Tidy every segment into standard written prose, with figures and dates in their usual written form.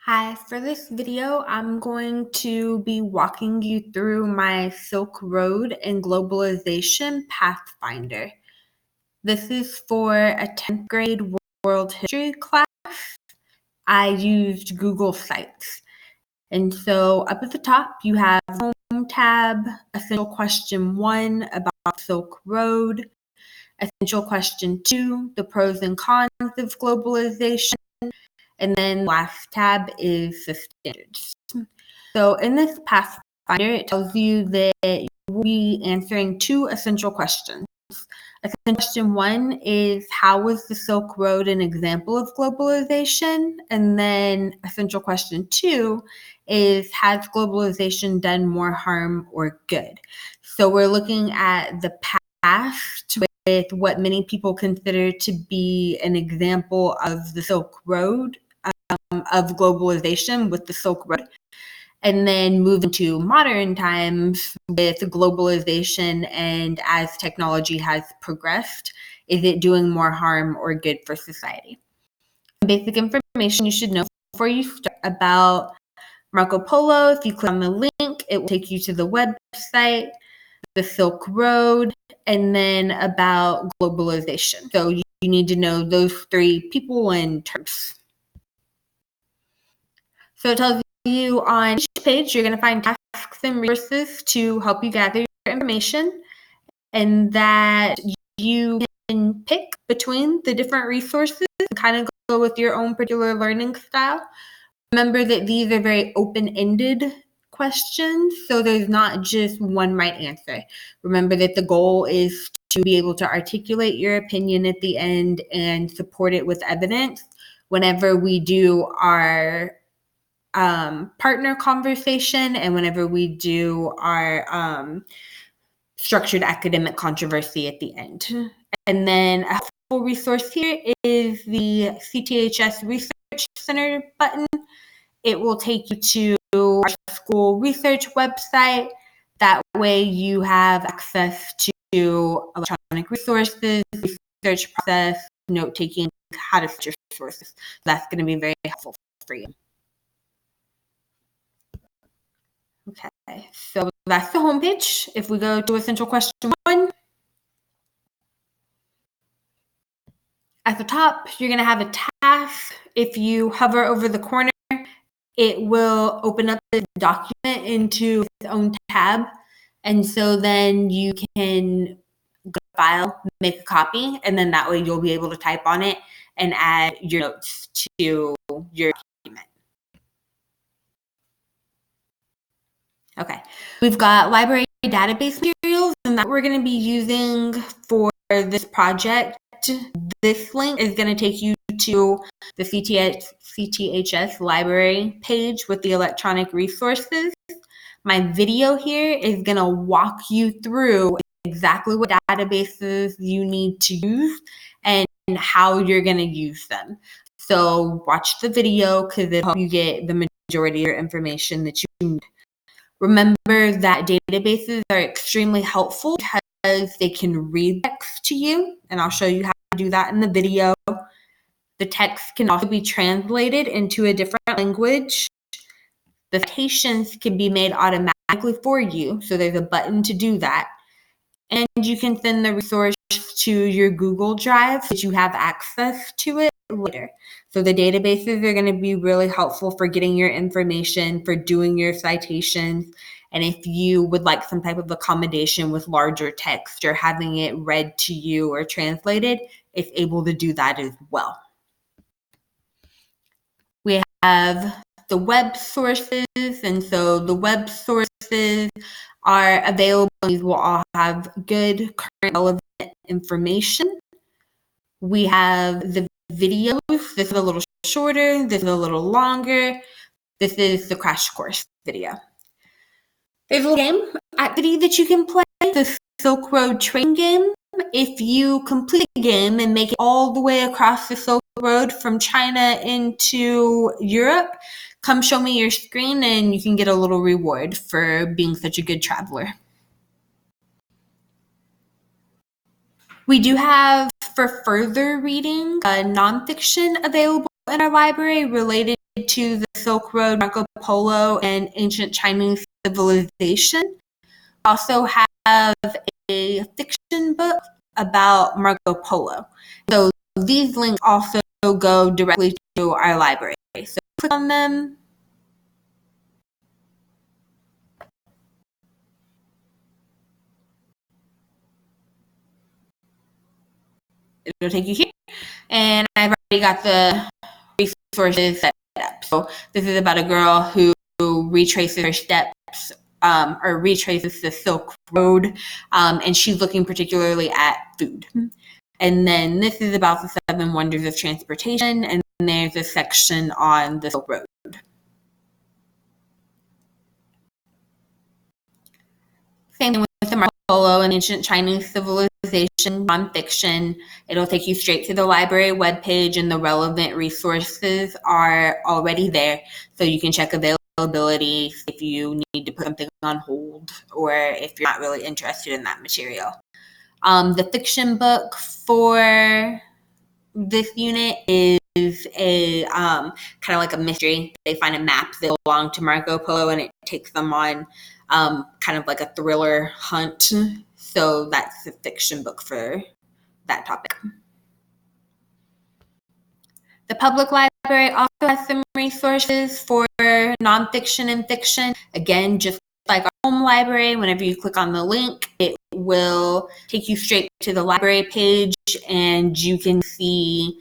Hi, for this video, I'm going to be walking you through my Silk Road and Globalization Pathfinder. This is for a 10th grade world history class. I used Google Sites. And so up at the top, you have Home tab, Essential Question 1 about Silk Road, Essential Question 2, the pros and cons of globalization, and then last tab is the standards. So in this Pathfinder, it tells you that you will be answering two essential questions. Essential question 1 is, how was the Silk Road an example of globalization? And then essential question 2 is, has globalization done more harm or good? So we're looking at the past with what many people consider to be an example of the Silk Road, of globalization with the Silk Road, and then moving to modern times with globalization and as technology has progressed, is it doing more harm or good for society? Basic information you should know before you start about Marco Polo. If you click on the link, it will take you to the website, the Silk Road, and then about globalization. So you need to know those three people and terms. So it tells you on each page, you're going to find tasks and resources to help you gather your information, and that you can pick between the different resources and kind of go with your own particular learning style. Remember that these are very open-ended questions, so there's not just one right answer. Remember that the goal is to be able to articulate your opinion at the end and support it with evidence whenever we do our partner conversation and whenever we do our structured academic controversy at the end. And then a helpful resource here is the CTHS Research Center button. It will take you to our school research website. That way you have access to electronic resources, research process, note-taking, how to search your sources. That's going to be very helpful for you. Okay, so that's the homepage. If we go to essential question 1, at the top, you're going to have a task. If you hover over the corner, it will open up the document into its own tab. And so then you can go to File, make a copy, and then that way you'll be able to type on it and add your notes to your document. Okay, we've got library database materials, and that we're going to be using for this project. This link is going to take you to the CTHS library page with the electronic resources. My video here is going to walk you through exactly what databases you need to use and how you're going to use them. So watch the video because it'll help you get the majority of your information that you need. Remember that databases are extremely helpful because they can read text to you, and I'll show you how to do that in the video. The text can also be translated into a different language. The citations can be made automatically for you, so there's a button to do that. And you can send the resource to your Google Drive so that you have access to it later. So the databases are going to be really helpful for getting your information, for doing your citations. And if you would like some type of accommodation with larger text or having it read to you or translated, it's able to do that as well. We have the web sources, and so the web sources are available. These will all have good, current, relevant information. We have the videos. This is a little shorter. This is a little longer. This is the crash course video. There's a little game activity that you can play, the Silk Road train game. If you complete the game and make it all the way across the Silk Road from China into Europe, come show me your screen and you can get a little reward for being such a good traveler. We do have, for further reading, nonfiction available in our library related to the Silk Road, Marco Polo, and ancient Chinese civilization. Also have a fiction book about Marco Polo. So these links also go directly to our library. So click on them. It'll take you here. And I've already got the resources set up. So this is about a girl who retraces her steps or retraces the Silk Road, and she's looking particularly at food. And then this is about the 7 wonders of transportation, and there's a section on the Silk Road. Same thing with the Marco Polo and ancient Chinese civilization nonfiction. It'll take you straight to the library webpage, and the relevant resources are already there. So you can check availability if you need to put something on hold or if you're not really interested in that material. The fiction book for this unit is a kind of like a mystery. They find a map that belonged to Marco Polo, and it takes them on kind of like a thriller hunt. So that's a fiction book for that topic. The public library also has some resources for nonfiction and fiction. Again, just like our home library, whenever you click on the link, it will take you straight to the library page, and you can see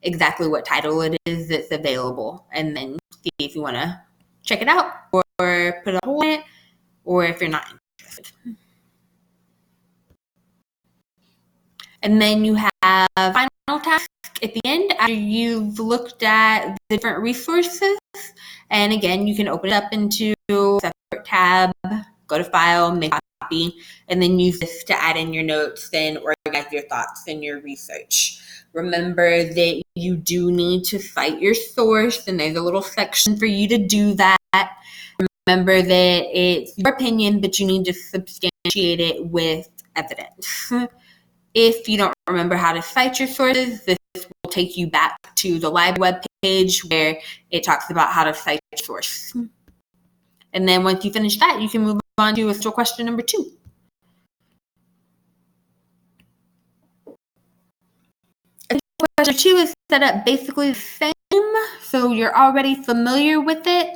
exactly what title it is that's available, and then see if you want to check it out or put a hold on it, or if you're not interested. And then you have final task at the end after you've looked at the different resources. And again, you can open it up into a separate tab, go to File, make a copy, and then use this to add in your notes and organize your thoughts and your research. Remember that you do need to cite your source, and there's a little section for you to do that. Remember that it's your opinion, but you need to substantiate it with evidence. If you don't remember how to cite your sources, this will take you back to the library webpage where it talks about how to cite your source. And then once you finish that, you can move on to essential question number 2. Essential question 2 is set up basically the same, so you're already familiar with it.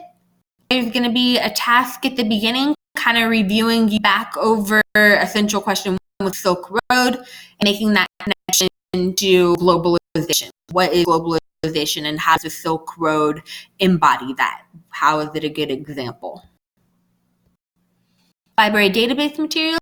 There's going to be a task at the beginning, kind of reviewing you back over essential question 1 with Silk Road and making that connection to globalization. What is globalization, and how does the Silk Road embody that? How is it a good example? Library database materials.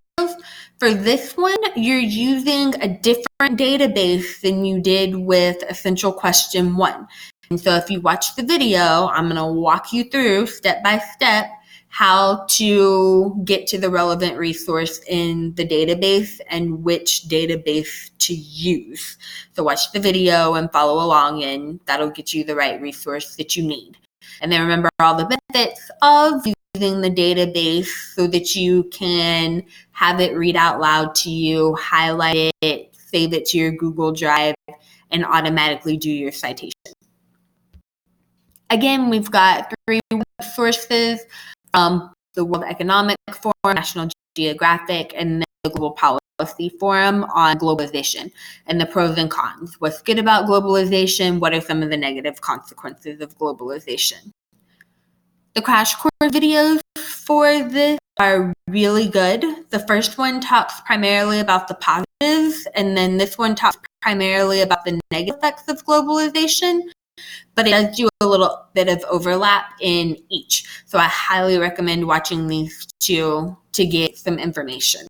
For this one, you're using a different database than you did with essential question 1. And so if you watch the video, I'm going to walk you through step by step how to get to the relevant resource in the database and which database to use. So watch the video and follow along, and that'll get you the right resource that you need. And then remember all the benefits of using the database so that you can have it read out loud to you, highlight it, save it to your Google Drive, and automatically do your citation. Again, we've got 3 web sources, the World Economic Forum, National Geographic, and the Global Policy Forum on globalization and the pros and cons. What's good about globalization? What are some of the negative consequences of globalization? The crash course videos for this are really good. The first one talks primarily about the positives, and then this one talks primarily about the negative effects of globalization, but it does do a little bit of overlap in each. So I highly recommend watching these 2 to get some information.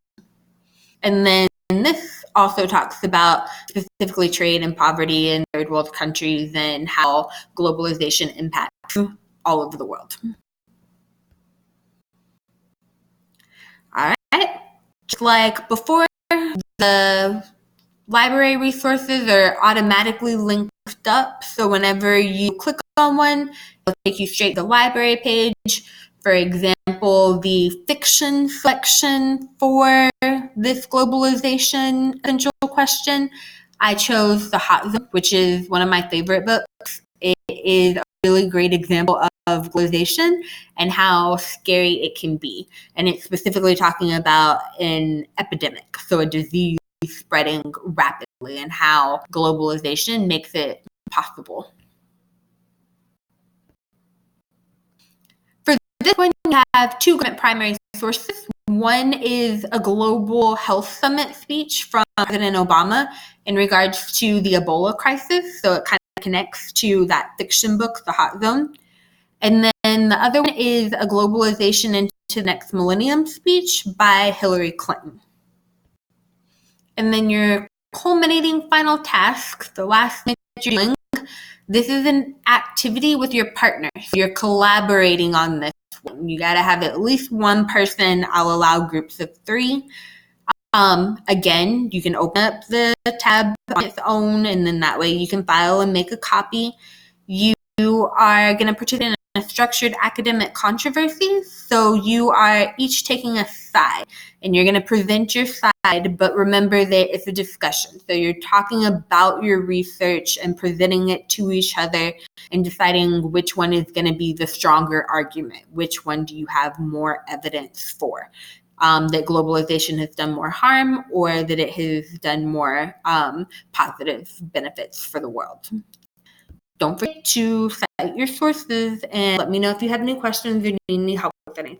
And then this also talks about specifically trade and poverty in third world countries and how globalization impacts all over the world. All right. Just like before, the library resources are automatically linked up. So whenever you click on one, it'll take you straight to the library page. For example, the fiction section for this globalization essential question, I chose The Hot Zone, which is one of my favorite books. It is a really great example of globalization and how scary it can be. And it's specifically talking about an epidemic, so a disease spreading rapidly, and how globalization makes it possible. For this one, you have two primary sources. One is a global health summit speech from President Obama in regards to the Ebola crisis. So it kind of connects to that fiction book, The Hot Zone. And then the other one is a globalization into the next millennium speech by Hillary Clinton. And then your culminating final task, the last thing that you're doing, this is an activity with your partner. So you're collaborating on this one. You got to have at least one person. I'll allow groups of 3. Again, you can open up the tab on its own, and then that way you can file and make a copy. You are going to participate in a structured academic controversy. So you are each taking a side, and you're going to present your side, but remember that it's a discussion. So you're talking about your research and presenting it to each other and deciding which one is going to be the stronger argument. Which one do you have more evidence for? That globalization has done more harm, or that it has done more positive benefits for the world. Don't forget to cite your sources and let me know if you have any questions or need any help with anything.